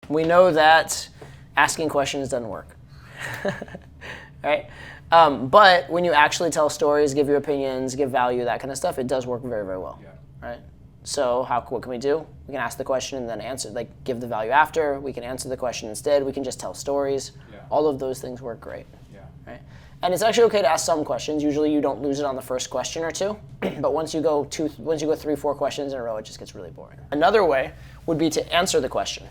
We know that asking questions doesn't work. Right? But when you actually tell stories, give your opinions, give value, that kind of stuff, it does work very, very well. Yeah. Right? So what can we do? We can ask the question and then answer, like give the value after. We can answer the question instead. We can just tell stories. Yeah. All of those things work great. Yeah. Right? And it's actually okay to ask some questions. Usually you don't lose it on the first question or two. But once you go 3, 4 questions in a row, it just gets really boring. Another way would be to answer the question,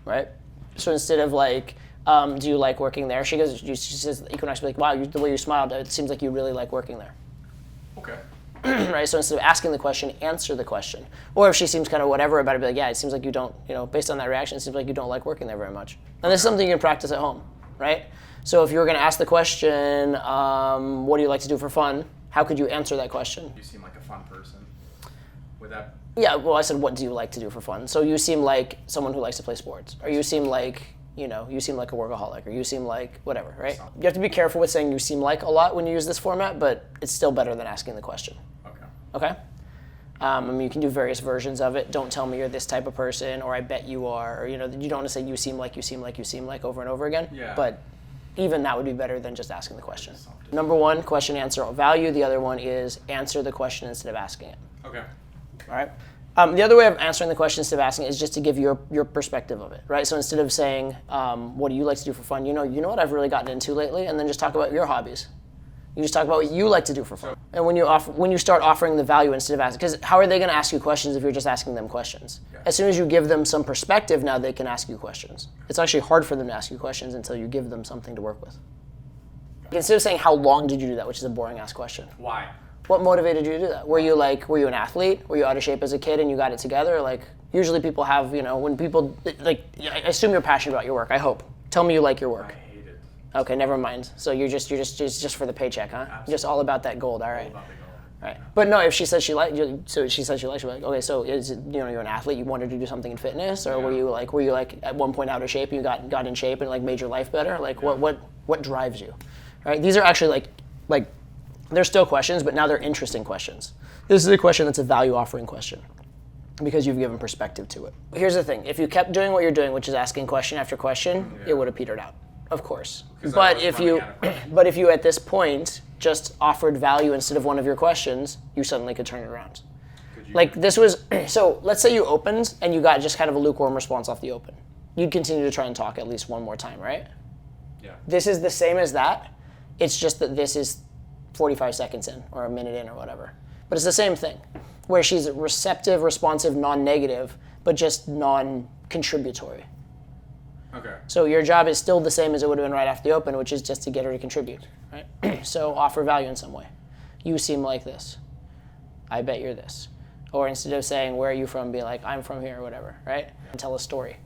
right? So instead of like, do you like working there? She says, you can actually be like, wow, the way you smiled, it seems like you really like working there. Okay. Right? So instead of asking the question, answer the question. Or if she seems kind of whatever about it, be like, yeah, it seems like you don't, based on that reaction, it seems like you don't like working there very much. And this is something you can practice at home, right? So if you were going to ask the question, what do you like to do for fun? How could you answer that question? You seem like a fun person. Would that? Yeah, well, I said, what do you like to do for fun? So you seem like someone who likes to play sports. Or you seem like, you seem like a workaholic. Or you seem like whatever, right? You have to be careful with saying you seem like a lot when you use this format, but it's still better than asking the question. Okay? You can do various versions of it. Don't tell me you're this type of person, or I bet you are. Or, you don't want to say you seem like over and over again. Yeah. But even that would be better than just asking the question. Number one, question, answer, value. The other one is answer the question instead of asking it. Okay. All right. The other way of answering the question instead of asking it is just to give your perspective of it, right? So instead of saying, what do you like to do for fun? You know what I've really gotten into lately, and then just talk about your hobbies. You just talk about what you like to do for fun. And when you start offering the value instead of asking, because how are they going to ask you questions if you're just asking them questions? Yeah. As soon as you give them some perspective, now they can ask you questions. It's actually hard for them to ask you questions until you give them something to work with. Instead of saying, how long did you do that, which is a boring ass question. Why? What motivated you to do that? Were you an athlete? Were you out of shape as a kid and you got it together? Like, usually people have, when people, like, I assume you're passionate about your work, I hope. Tell me you like your work. I hate it. Okay, never mind. So you're just for the paycheck, huh? Absolutely. Just all about that gold, all right. All about the goal. Right. But no, if she says she liked you, she'd be like, okay, so is it, you're an athlete, you wanted to do something in fitness, or were you like at one point out of shape and you got in shape and like made your life better? Like what drives you? Right? These are actually like they're still questions, but now they're interesting questions. This is a question that's a value offering question because you've given perspective to it. Here's the thing, if you kept doing what you're doing, which is asking question after question, it would have petered out. Of course. But if you at this point just offered value instead of one of your questions, you suddenly could turn it around. Like this was, so let's say you opened and you got just kind of a lukewarm response off the open. You'd continue to try and talk at least one more time, right? Yeah. This is the same as that. It's just that this is 45 seconds in or a minute in or whatever. But it's the same thing, where she's receptive, responsive, non-negative, but just non-contributory. Okay. So your job is still the same as it would have been right after the open, which is just to get her to contribute, right? So offer value in some way. You seem like this. I bet you're this. Or instead of saying, where are you from, be like, I'm from here or whatever, right? And tell a story,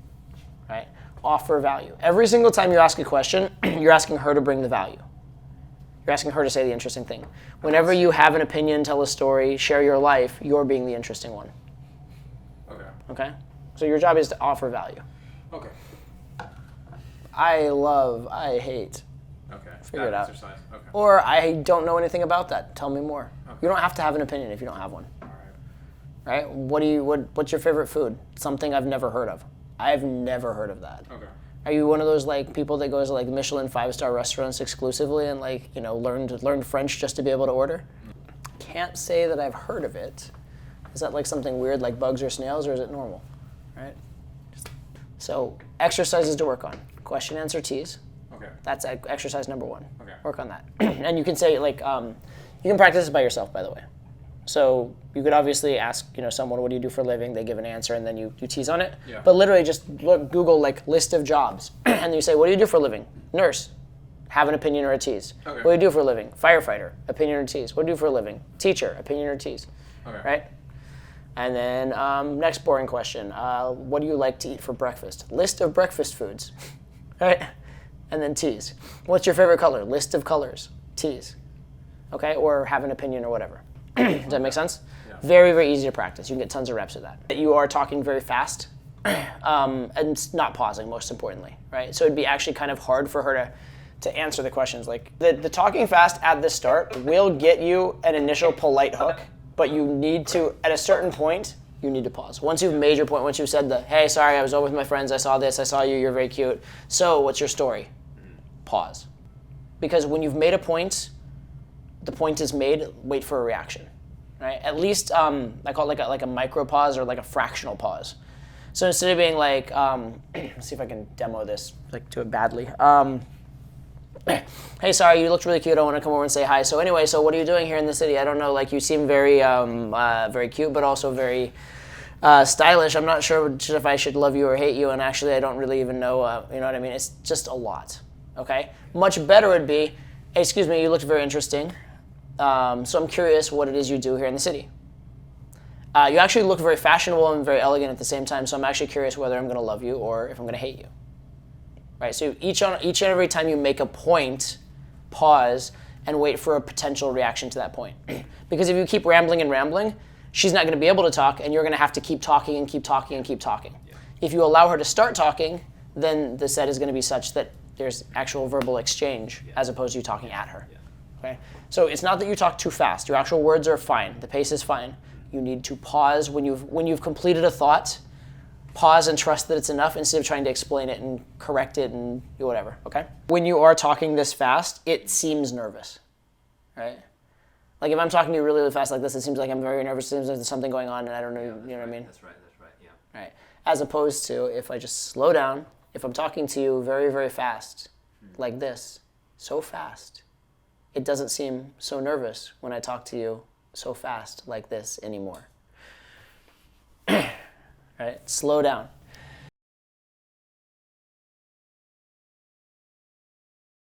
right? Offer value. Every single time you ask a question, you're asking her to bring the value. You're asking her to say the interesting thing. Whenever you have an opinion, tell a story, share your life, you're being the interesting one. Okay? So your job is to offer value. Okay. I hate. Okay. Figure it out. Exercise. Okay. Or I don't know anything about that. Tell me more. Okay. You don't have to have an opinion if you don't have one. All right. Right? What's your favorite food? Something I've never heard of. I've never heard of that. Okay. Are you one of those like people that goes to like Michelin 5-star restaurants exclusively and like, learned French just to be able to order? Can't say that I've heard of it. Is that like something weird like bugs or snails, or is it normal? Right? So exercises to work on. Question, answer, tease. Okay. That's exercise number 1. Okay. Work on that. And you can say like, you can practice this by yourself, by the way. So you could obviously ask, someone, what do you do for a living? They give an answer and then you tease on it. Yeah. But literally just Google like list of jobs and then you say, what do you do for a living? Nurse. Have an opinion or a tease. Okay. What do you do for a living? Firefighter. Opinion or tease. What do you do for a living? Teacher. Opinion or tease. Okay. Right? And then next boring question. What do you like to eat for breakfast? List of breakfast foods. Right? And then tease. What's your favorite color? List of colors. Tease. Okay? Or have an opinion or whatever. Does that make sense? Yeah. Very, very easy to practice. You can get tons of reps of that. You are talking very fast and not pausing, most importantly, right? So it'd be actually kind of hard for her to answer the questions. Like the talking fast at the start will get you an initial polite hook, but you need to, at a certain point, you need to pause. Once you've made your point, once you've said the, hey, sorry, I was over with my friends, I saw this, I saw you, you're very cute. So what's your story? Pause. Because when you've made a point, the point is made, wait for a reaction. Right? At least, I call it like a micro pause or like a fractional pause. So instead of being like, let's see if I can demo this, like do it badly. Hey, sorry, you looked really cute. I want to come over and say hi. So anyway, so what are you doing here in the city? I don't know. Like you seem very, very cute, but also very stylish. I'm not sure if I should love you or hate you, and actually, I don't really even know. You know what I mean? It's just a lot. Okay. Much better would be, hey, excuse me, you looked very interesting. So I'm curious what it is you do here in the city. You actually look very fashionable and very elegant at the same time. So I'm actually curious whether I'm going to love you or if I'm going to hate you. Right, so each and every time you make a point, pause and wait for a potential reaction to that point. Because if you keep rambling and rambling, she's not going to be able to talk, and you're going to have to keep talking and keep talking and keep talking. Yeah. If you allow her to start talking, then the set is going to be such that there's actual verbal exchange as opposed to you talking at her. Yeah. Okay, so it's not that you talk too fast. Your actual words are fine. The pace is fine. You need to pause when you've completed a thought. Pause and trust that it's enough instead of trying to explain it and correct it and do whatever, okay? When you are talking this fast, it seems nervous, right? Like if I'm talking to you really, really fast like this, it seems like I'm very nervous. It seems like there's something going on and I don't know, you know what I mean? That's right, yeah. Right. As opposed to if I just slow down, if I'm talking to you very, very fast, like this, so fast, it doesn't seem so nervous when I talk to you so fast like this anymore. Right? Slow down.